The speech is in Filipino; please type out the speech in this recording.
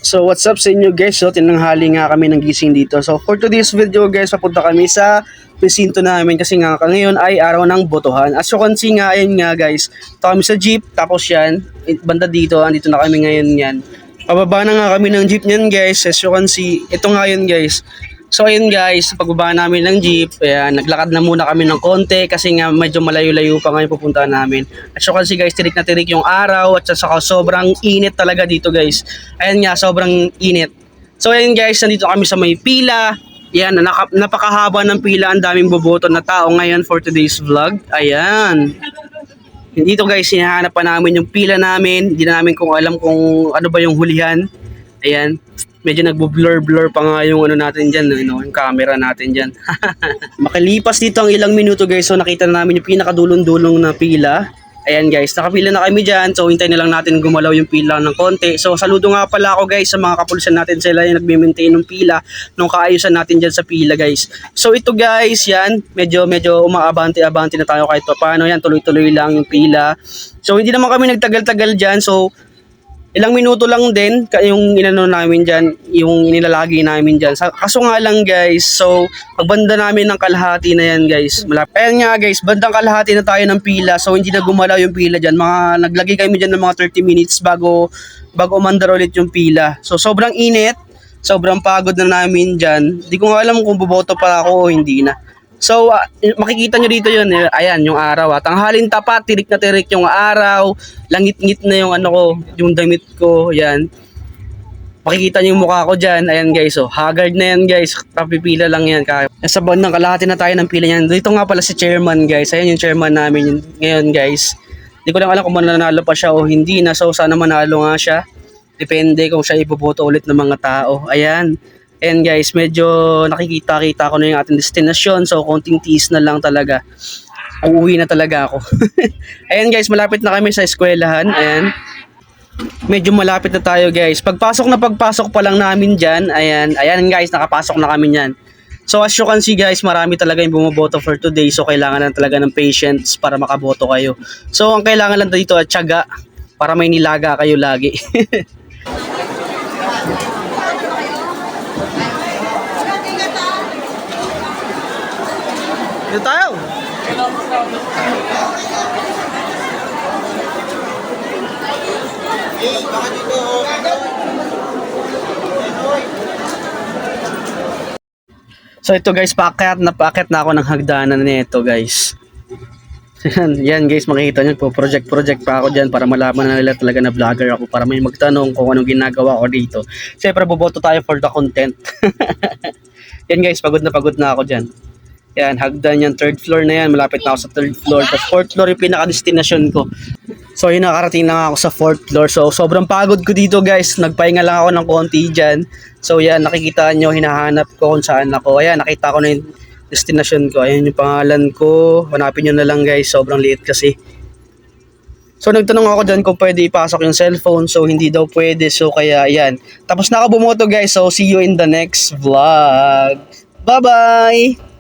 So what's up sa inyo guys? So tinanghali nga kami ng gising dito. So for today's video guys, papunta kami sa presinto namin kasi nga ngayon ay araw ng botohan. As you can see nga, ayun nga guys, ito kami sa jeep, tapos yan, banda dito, andito na kami ngayon yan. Pababa na nga kami ng jeep niyan guys, as you can see, ito nga yun guys. So ayun guys, pagbaba namin ng jeep, ayan, naglakad na muna kami ng konti kasi nga medyo malayo-layo pa ngayon pupuntahan namin. At so kasi guys, tirik na tirik yung araw at saka sobrang init talaga dito guys. Ayan nga, sobrang init. So ayun guys, nandito kami sa may pila. Ayan, napakahaba ng pila, ang daming boboto na tao ngayon for today's vlog. Ayan. Dito guys, hinahanap pa namin yung pila namin. Hindi na namin kung alam kung ano ba yung hulihan. Ayan. Medyo nagbo-blur pa nga yung ano natin dyan, yung camera natin dyan. Makalipas dito ang ilang minuto guys, so nakita na namin yung pinakadulong-dulong na pila. Ayan guys, nakapila na kami dyan, so hintay na lang natin gumalaw yung pila ng konti. So saludo nga pala ako guys sa mga kapulisan natin, sila yung nagme-maintain ng pila nung kaayusan natin dyan sa pila guys. So ito guys, yan, medyo umaabante-abante na tayo kahit pa paano, yan, tuloy-tuloy lang yung pila. So hindi naman kami nagtagal-tagal dyan, so ilang minuto lang din yung inano namin dyan, yung nilalagi namin dyan. Kaso nga lang guys, so pagbanda namin ng kalahati na yan guys. Ayan nga guys, bandang kalahati na tayo ng pila, so hindi na gumalaw yung pila dyan. Naglagay kami dyan ng mga 30 minutes bago umandar ulit yung pila. So sobrang init, sobrang pagod na namin dyan. Hindi ko nga alam kung boboto pa ako o hindi na. So, makikita nyo dito yun, ayan, yung araw. Tanghalin tapat, tirik na tirik yung araw, langit-ngit na yung ano ko, yung damit ko, yan. Makikita nyo yung mukha ko dyan, ayan guys, oh, haggard na yan guys, kapipila lang yan. Sa bandang kalahati na tayo ng pila yan. Dito nga pala si chairman guys, ayan yung chairman namin ngayon guys. Hindi ko lang alam kung mananalo pa siya o hindi na, so sana manalo nga siya. Depende kung siya iboboto ulit ng mga tao, ayan. And guys, medyo nakikita-kita ko na yung ating destinasyon. So, konting tiis na lang talaga. Uuwi na talaga ako. Ayan guys, malapit na kami sa eskwelahan. Ayan. Medyo malapit na tayo guys. Pagpasok pa lang namin dyan. Ayan, ayan guys, nakapasok na kami dyan. So, as you can see guys, marami talaga yung bumoboto for today. So, kailangan lang talaga ng patience para makaboto kayo. So, ang kailangan lang dito at tiyaga para may nilaga kayo lagi. Dito tayo. So ito guys, paakyat na ako ng hagdanan nito guys. Yan guys, makikita nyo po, project pa ako dyan para malaman na nila talaga na vlogger ako, para may magtanong kung anong ginagawa ko dito. Siyempre boboto tayo for the content. Yan guys, pagod na ako dyan. Yan, hagdan yan, third floor na yan, malapit na ako sa third floor. Tapos fourth floor yung pinaka-destination ko. So yun, nakarating lang ako sa fourth floor. So sobrang pagod ko dito guys, nagpahinga lang ako ng konti dyan. So yan, nakikita nyo, hinahanap ko kung saan ako. Ayan, nakita ko na yung destination ko. Ayan yung pangalan ko, hanapin nyo na lang guys, sobrang liit kasi. So nagtanong ako dyan kung pwede ipasok yung cellphone, so hindi daw pwede, so kaya yan. Tapos nakabumoto guys, so see you in the next vlog. Bye bye!